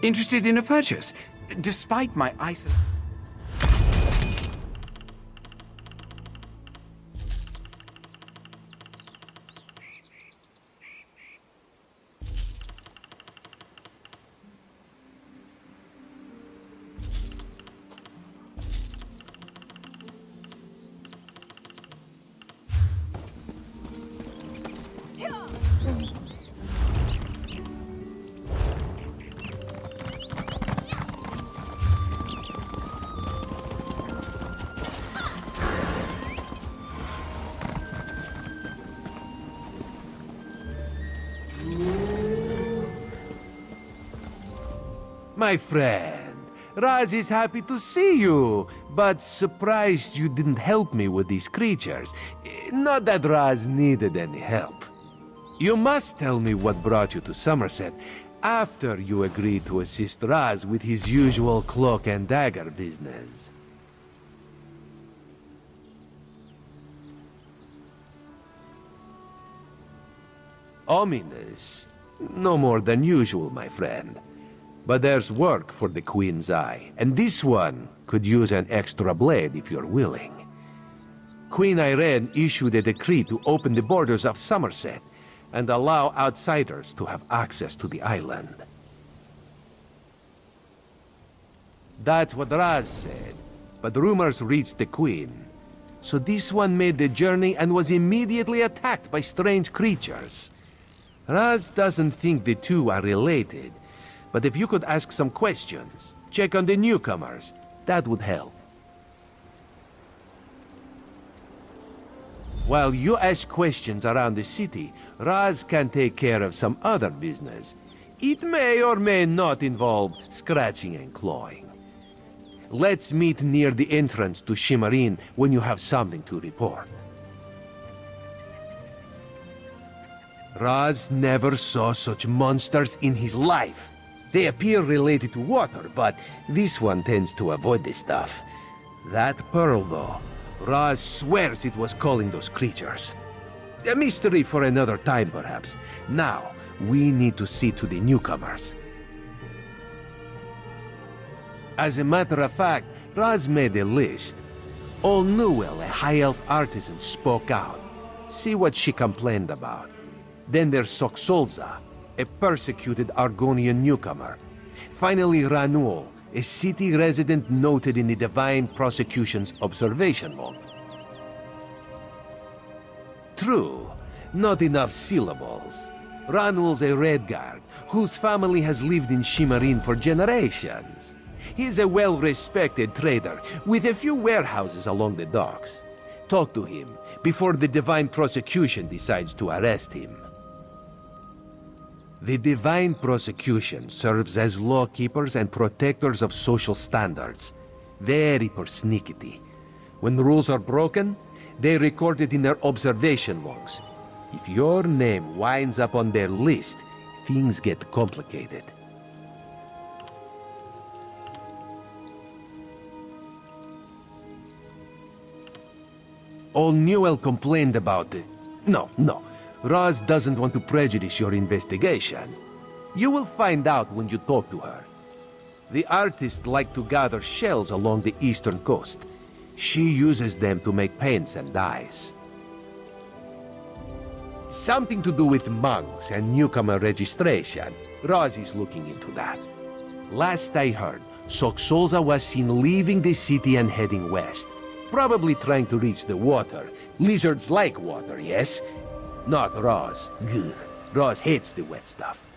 Interested in a purchase? Despite my isolation. My friend, Raz is happy to see you, but surprised you didn't help me with these creatures. Not that Raz needed any help. You must tell me what brought you to Summerset after you agreed to assist Raz with his usual cloak and dagger business. Ominous. No more than usual, my friend. But there's work for the Queen's Eye, and this one could use an extra blade if you're willing. Queen Irene issued a decree to open the borders of Summerset and allow outsiders to have access to the island. That's what Raz said, but rumors reached the Queen. So this one made the journey and was immediately attacked by strange creatures. Raz doesn't think the two are related, but if you could ask some questions, check on the newcomers, that would help. While you ask questions around the city, Raz can take care of some other business. It may or may not involve scratching and clawing. Let's meet near the entrance to Shimmerin when you have something to report. Raz never saw such monsters in his life. They appear related to water, but this one tends to avoid this stuff. That pearl, though, Raz swears it was calling those creatures. A mystery for another time, perhaps. Now, we need to see to the newcomers. As a matter of fact, Raz made a list. Old Newell, a high elf artisan, spoke out. See what she complained about. Then there's Soxolza, a persecuted Argonian newcomer. Finally, Ranul, a city resident noted in the Divine Prosecution's observation log. True, not enough syllables. Ranul's a Redguard, whose family has lived in Shimmerin for generations. He's a well-respected trader, with a few warehouses along the docks. Talk to him, before the Divine Prosecution decides to arrest him. The Divine Prosecution serves as lawkeepers and protectors of social standards. Very persnickety. When rules are broken, they record it in their observation logs. If your name winds up on their list, things get complicated. Old Newell complained about it. No. Raz doesn't want to prejudice your investigation. You will find out when you talk to her. The artists like to gather shells along the eastern coast. She uses them to make paints and dyes. Something to do with monks and newcomer registration. Raz is looking into that. Last I heard, Soxolza was seen leaving the city and heading west. Probably trying to reach the water. Lizards like water, yes? Not Raz. Ugh. Raz hates the wet stuff.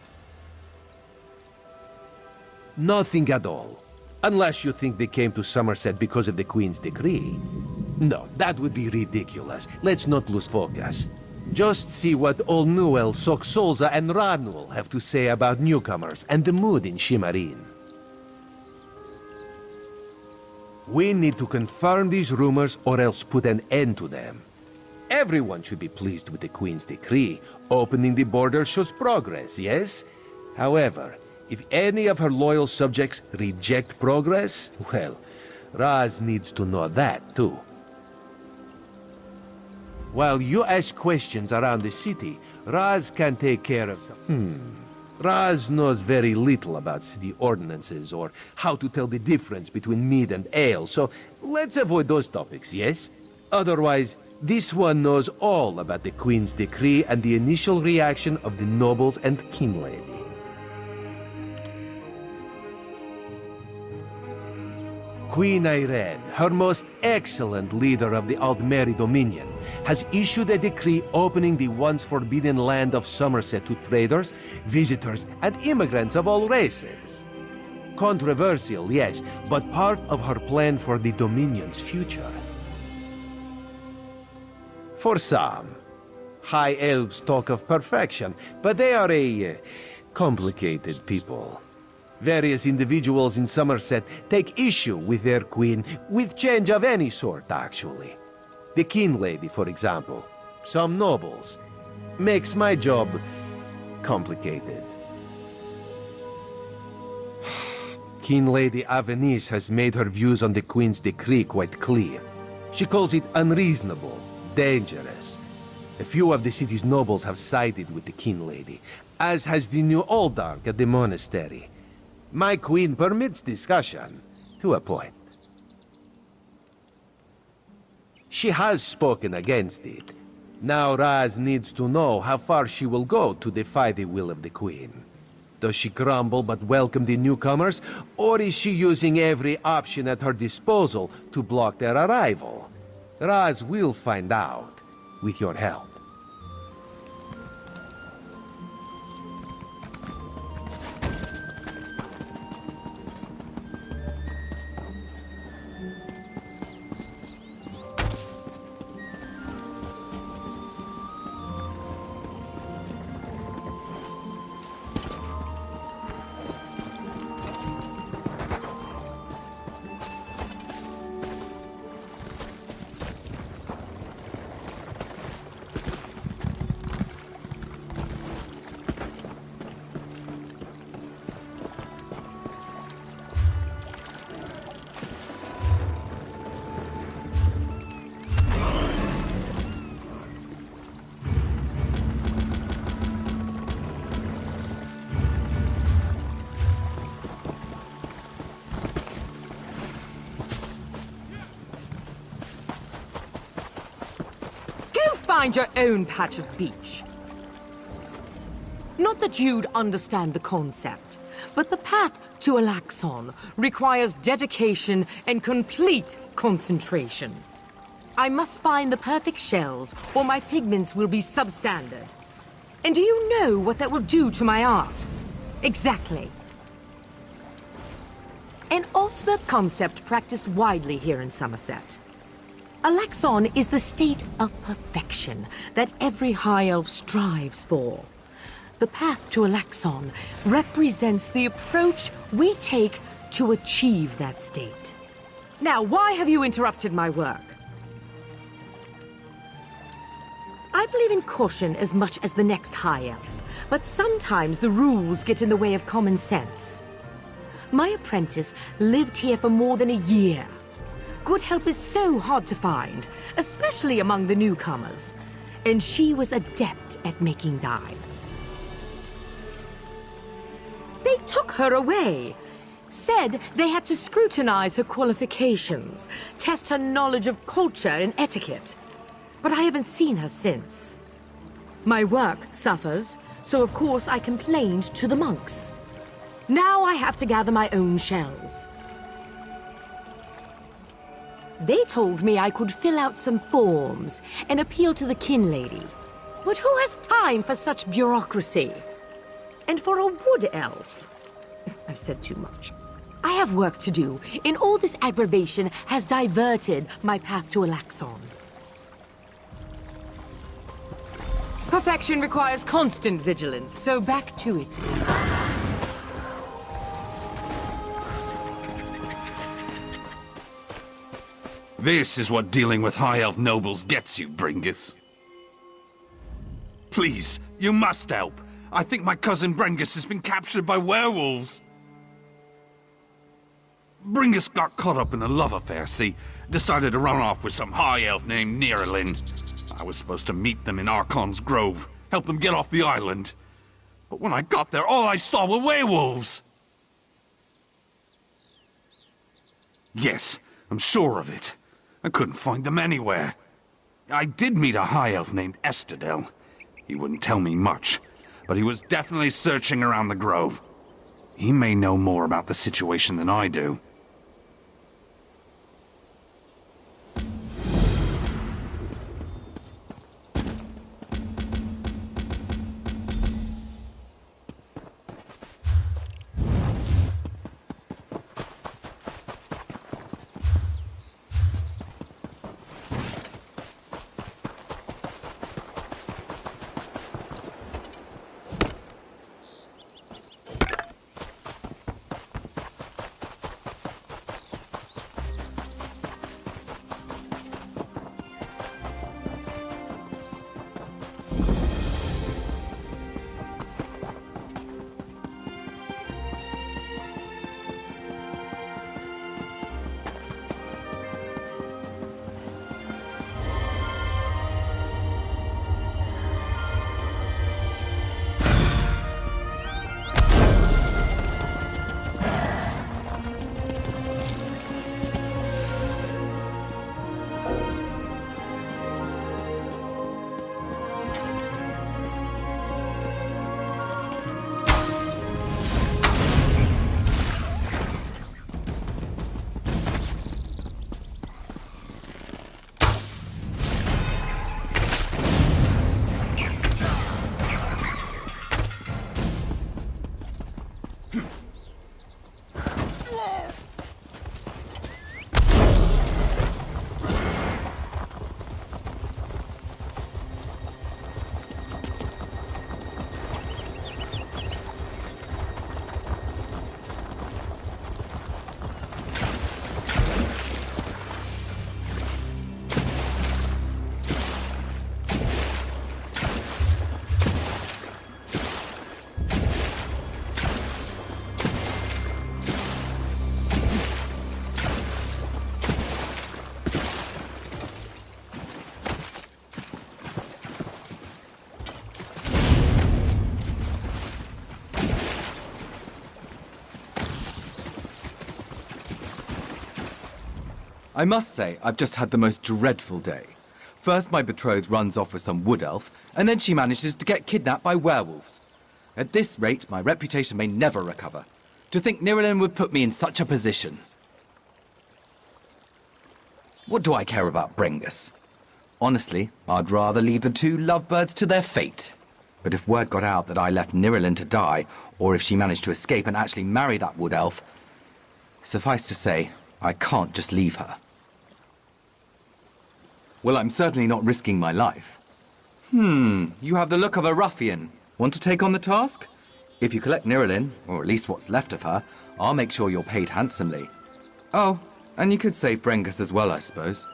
Nothing at all. Unless you think they came to Summerset because of the Queen's decree. No, that would be ridiculous. Let's not lose focus. Just see what Old Newell, Soxolza, and Ranul have to say about newcomers and the mood in Shimmerin. We need to confirm these rumors or else put an end to them. Everyone should be pleased with the Queen's decree. Opening the border shows progress, yes? However, if any of her loyal subjects reject progress, well, Raz needs to know that too. While you ask questions around the city, Raz can take care of some... Raz knows very little about city ordinances or how to tell the difference between mead and ale, so let's avoid those topics, yes? Otherwise, this one knows all about the Queen's decree and the initial reaction of the nobles and king lady. Queen Auridon, her most excellent leader of the Aldmeri Dominion, has issued a decree opening the once forbidden land of Summerset to traders, visitors, and immigrants of all races. Controversial, yes, but part of her plan for the Dominion's future. For some, High Elves talk of perfection, but they are a complicated people. Various individuals in Summerset take issue with their queen, with change of any sort, actually. The King Lady, for example, some nobles. Makes my job complicated. King Lady Avenice has made her views on the Queen's decree quite clear. She calls it unreasonable, dangerous. A few of the city's nobles have sided with the King Lady, as has the new Oldark at the monastery. My queen permits discussion, to a point. She has spoken against it. Now Raz needs to know how far she will go to defy the will of the queen. Does she grumble but welcome the newcomers, or is she using every option at her disposal to block their arrival? Raz will find out, with your help. Find your own patch of beach. Not that you'd understand the concept, but the path to Alaxon requires dedication and complete concentration. I must find the perfect shells, or my pigments will be substandard. And do you know what that will do to my art? Exactly. An ultimate concept practiced widely here in Summerset. Alaxon is the state of perfection that every High Elf strives for. The path to Alaxon represents the approach we take to achieve that state. Now, why have you interrupted my work? I believe in caution as much as the next High Elf, but sometimes the rules get in the way of common sense. My apprentice lived here for more than a year. Good help is so hard to find, especially among the newcomers. And she was adept at making dyes. They took her away. Said they had to scrutinize her qualifications, test her knowledge of culture and etiquette. But I haven't seen her since. My work suffers, so of course I complained to the monks. Now I have to gather my own shells. They told me I could fill out some forms and appeal to the kin lady. But who has time for such bureaucracy? And for a wood elf? I've said too much. I have work to do, and all this aggravation has diverted my path to Alaxon. Perfection requires constant vigilance, so back to it. This is what dealing with High Elf nobles gets you, Bringus. Please, you must help. I think my cousin Bringus has been captured by werewolves. Bringus got caught up in a love affair, see? Decided to run off with some High Elf named Nearlin. I was supposed to meet them in Archon's Grove, help them get off the island. But when I got there, all I saw were werewolves! Yes, I'm sure of it. I couldn't find them anywhere. I did meet a high elf named Estadel. He wouldn't tell me much, but he was definitely searching around the grove. He may know more about the situation than I do. I must say, I've just had the most dreadful day. First, my betrothed runs off with some wood elf, and then she manages to get kidnapped by werewolves. At this rate, my reputation may never recover. To think Nirelin would put me in such a position. What do I care about Brengus? Honestly, I'd rather leave the two lovebirds to their fate. But if word got out that I left Nirelin to die, or if she managed to escape and actually marry that wood elf, suffice to say, I can't just leave her. Well, I'm certainly not risking my life. You have the look of a ruffian. Want to take on the task? If you collect Nirelin, or at least what's left of her, I'll make sure you're paid handsomely. Oh, and you could save Brengus as well, I suppose.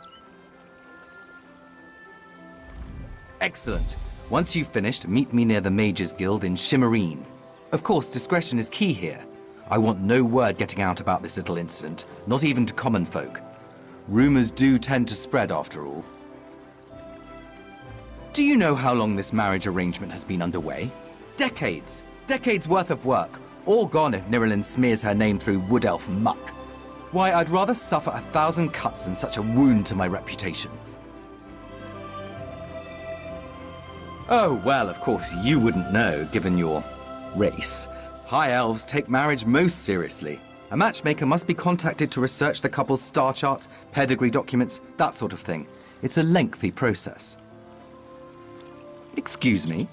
Excellent. Once you've finished, meet me near the Mages Guild in Shimmerine. Of course, discretion is key here. I want no word getting out about this little incident, not even to common folk. Rumors do tend to spread, after all. Do you know how long this marriage arrangement has been underway? Decades. Decades worth of work. All gone if Nirelin smears her name through wood elf muck. Why, I'd rather suffer 1,000 cuts than such a wound to my reputation. Oh, well, of course, you wouldn't know, given your race. High elves take marriage most seriously. A matchmaker must be contacted to research the couple's star charts, pedigree documents, that sort of thing. It's a lengthy process. Excuse me?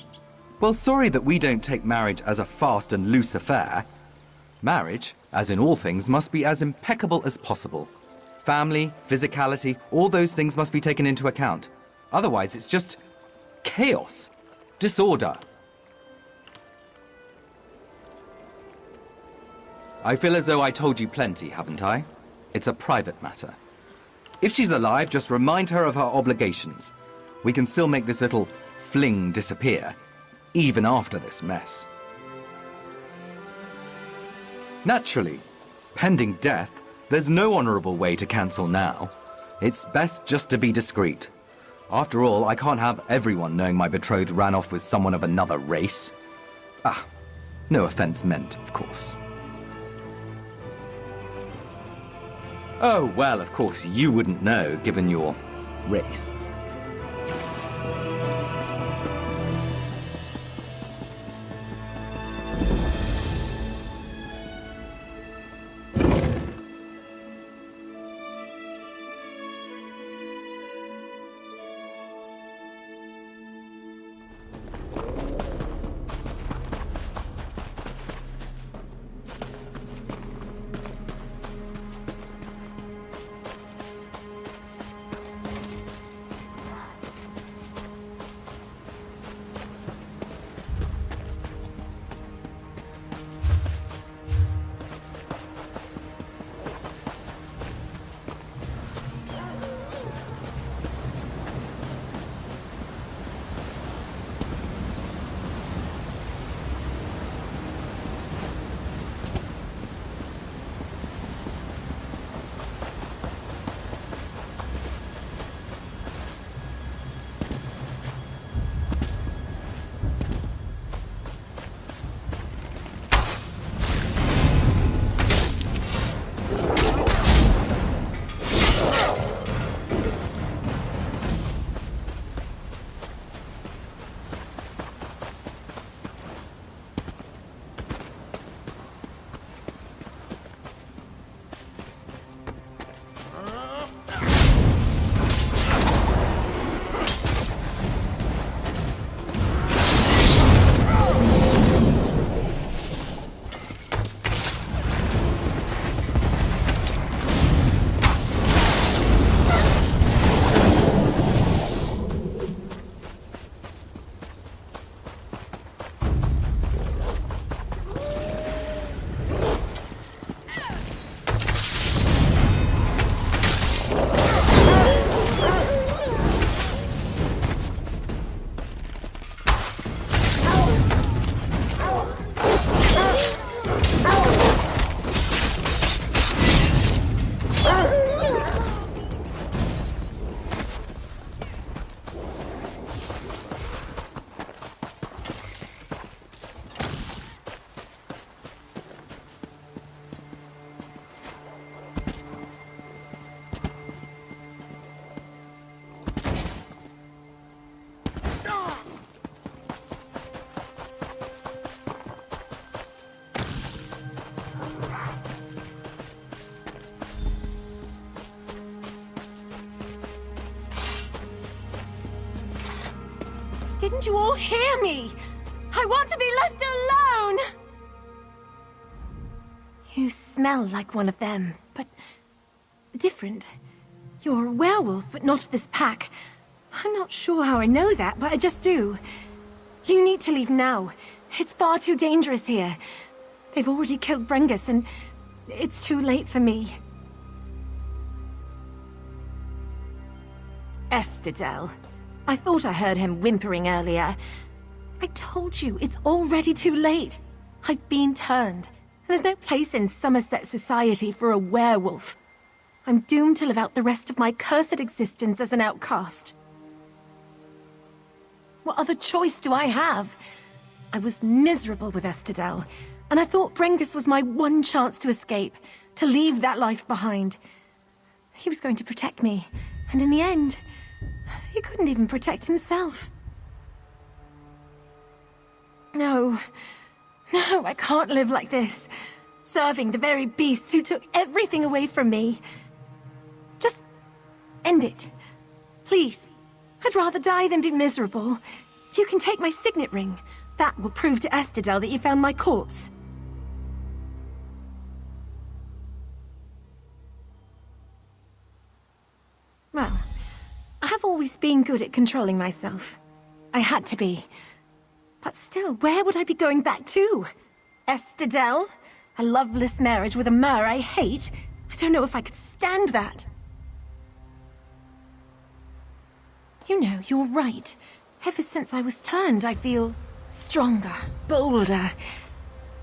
Well, sorry that we don't take marriage as a fast and loose affair. Marriage, as in all things, must be as impeccable as possible. Family, physicality, all those things must be taken into account. Otherwise, it's just chaos, disorder. I feel as though I told you plenty, haven't I? It's a private matter. If she's alive, just remind her of her obligations. We can still make this little fling disappear, even after this mess. Naturally, pending death, there's no honorable way to cancel now. It's best just to be discreet. After all, I can't have everyone knowing my betrothed ran off with someone of another race. No offense meant, of course. Oh, well, of course, you wouldn't know, given your race. Didn't you all hear me? I want to be left alone! You smell like one of them, but different. You're a werewolf, but not of this pack. I'm not sure how I know that, but I just do. You need to leave now. It's far too dangerous here. They've already killed Brengus, and it's too late for me. Estidel. I thought I heard him whimpering earlier. I told you, it's already too late. I've been turned. There's no place in Summerset society for a werewolf. I'm doomed to live out the rest of my cursed existence as an outcast. What other choice do I have? I was miserable with Estidel, and I thought Brengus was my one chance to escape, to leave that life behind. He was going to protect me, and in the end, he couldn't even protect himself. No, I can't live like this, serving the very beasts who took everything away from me. Just end it, please. I'd rather die than be miserable. You can take my signet ring. That will prove to Estidel that you found my corpse. Well, I have always been good at controlling myself. I had to be. But still, where would I be going back to? Estidel? A loveless marriage with a mer I hate? I don't know if I could stand that. You know, you're right. Ever since I was turned, I feel stronger, bolder.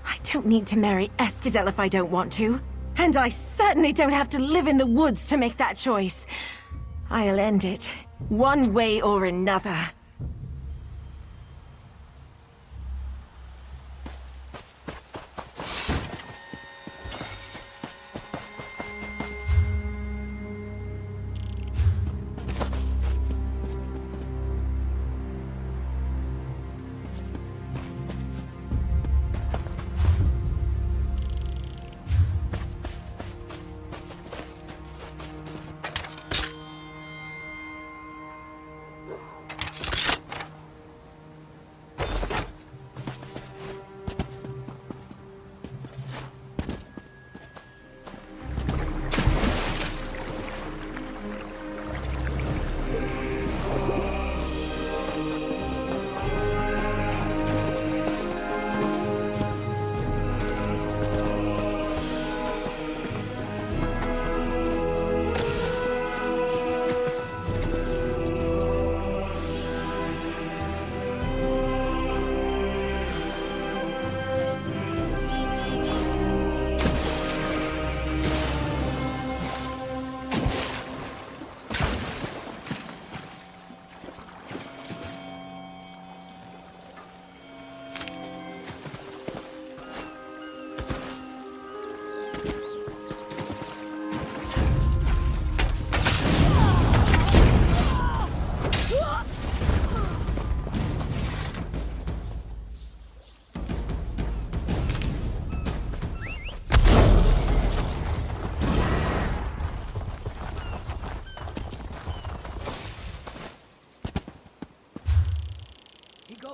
I don't need to marry Estidel if I don't want to. And I certainly don't have to live in the woods to make that choice. I'll end it, one way or another.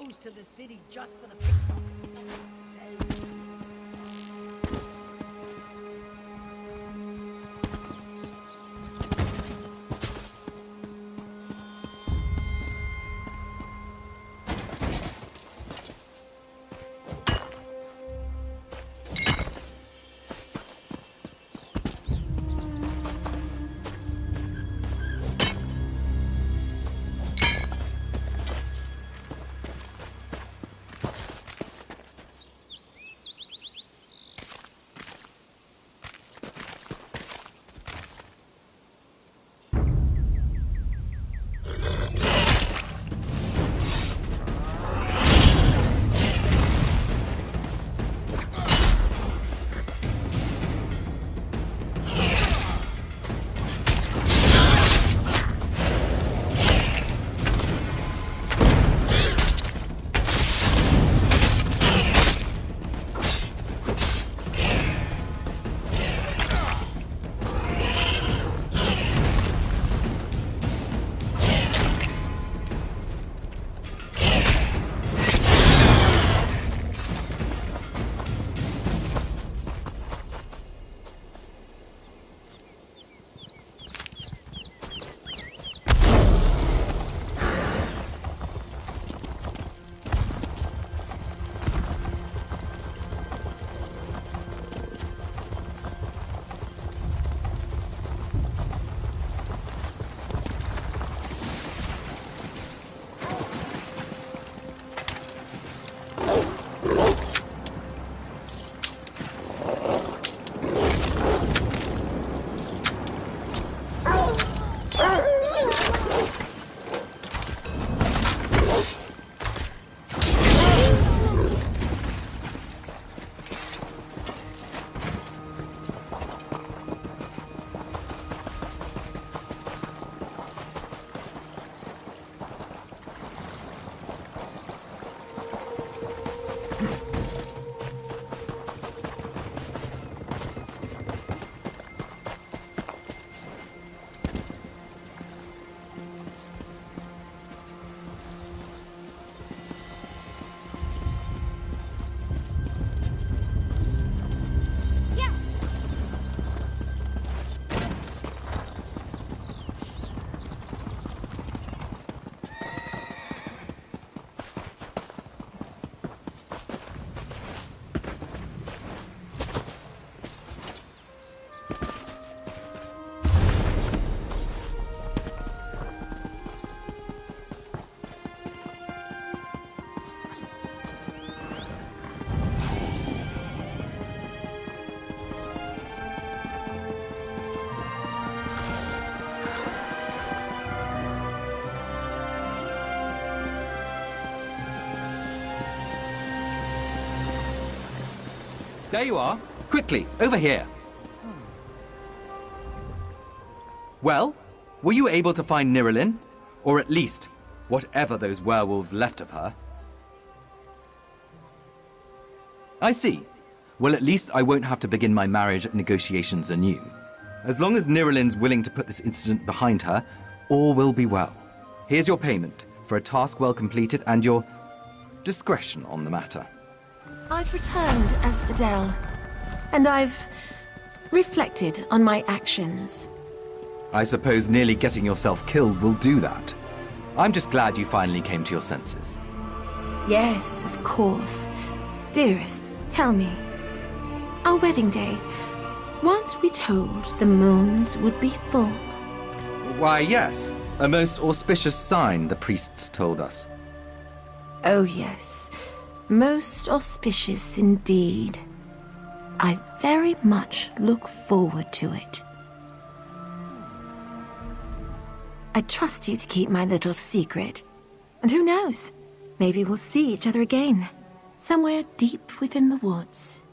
goes to the city just for the pickpockets. There you are. Quickly, over here. Well, were you able to find Nirelin? Or at least, whatever those werewolves left of her? I see. Well, at least I won't have to begin my marriage negotiations anew. As long as Nirelin's willing to put this incident behind her, all will be well. Here's your payment for a task well completed and your discretion on the matter. I've returned, Estadel, and I've reflected on my actions. I suppose nearly getting yourself killed will do that. I'm just glad you finally came to your senses. Yes, of course. Dearest, tell me. Our wedding day, weren't we told the moons would be full? Why, yes. A most auspicious sign, the priests told us. Oh, yes. Most auspicious indeed. I very much look forward to it. I trust you to keep my little secret. And who knows? Maybe we'll see each other again. Somewhere deep within the woods.